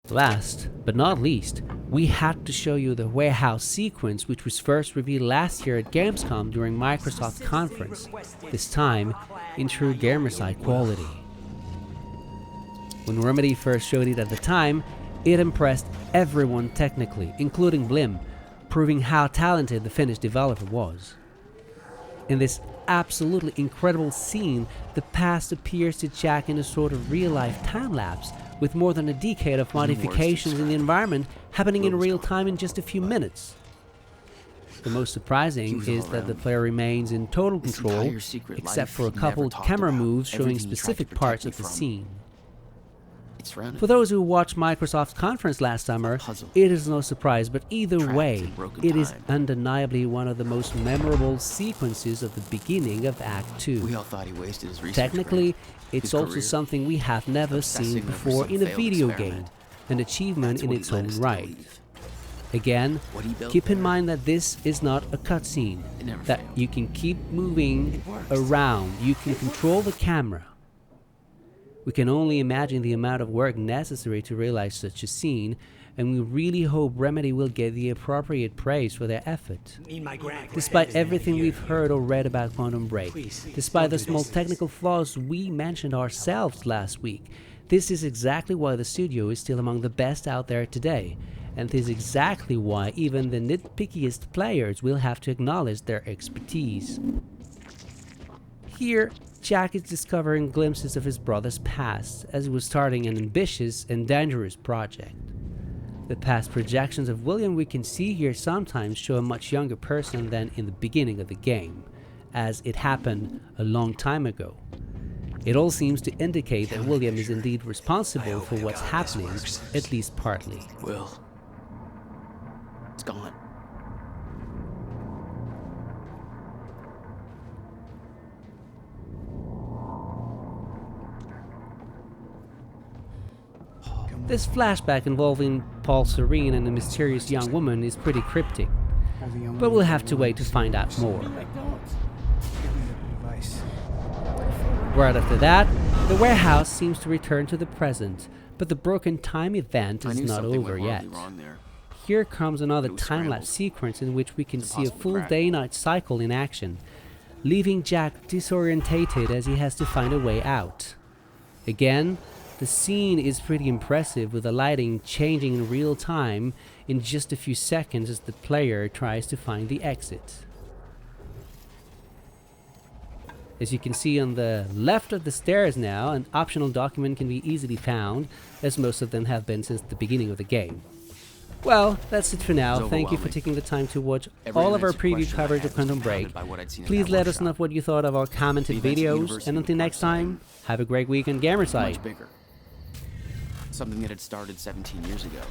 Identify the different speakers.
Speaker 1: Last but not least, we had to show you the warehouse sequence, which was first revealed last year at Gamescom during Microsoft conference, this time in true Gamersyde quality. When Remedy first showed it at the time, it impressed everyone technically, including Blim, proving how talented the Finnish developer was. In this absolutely incredible scene, the past appears to Jack in a sort of real-life time-lapse, with more than a decade of modifications in the environment happening in real time in just a few minutes. The most surprising is that the player remains in total control, except for a couple camera moves showing specific parts of the scene. For those who watched Microsoft's conference last summer, it is no surprise, but either way, it is undeniably one of the most memorable sequences of the beginning of Act 2. Technically, it's also something we have never seen before in a video game, an achievement in its own right. Again, keep in mind that this is not a cutscene, that you can keep moving around, you can control the camera. We can only imagine the amount of work necessary to realize such a scene, and we really hope Remedy will get the appropriate praise for their effort. Despite everything we've heard or read about Quantum Break, despite the small technical flaws we mentioned ourselves last week, this is exactly why the studio is still among the best out there today, and this is exactly why even the nitpickiest players will have to acknowledge their expertise. Here, Jack is discovering glimpses of his brother's past as he was starting an ambitious and dangerous project. The past projections of William we can see here sometimes show a much younger person than in the beginning of the game, as it happened a long time ago. It all seems to indicate that William is indeed responsible for what's happening, at least partly.
Speaker 2: Will, it's gone.
Speaker 1: This flashback involving Paul Serene and a mysterious young woman is pretty cryptic, but we'll have to wait to find out more. Right after that, the warehouse seems to return to the present, but the broken time event is not over yet. Here comes another time-lapse sequence in which we can see a full day-night cycle in action, leaving Jack disorientated as he has to find a way out. Again, the scene is pretty impressive, with the lighting changing in real time in just a few seconds as the player tries to find the exit. As you can see on the left of the stairs now, an optional document can be easily found, as most of them have been since the beginning of the game. Well, that's it for now. Thank you for taking the time to watch all of our preview coverage of Quantum Break. Please let us know what you thought of our commented videos, and until next time, have a great week on Gamersyde.
Speaker 2: Much bigger. Something that had started 17 years ago.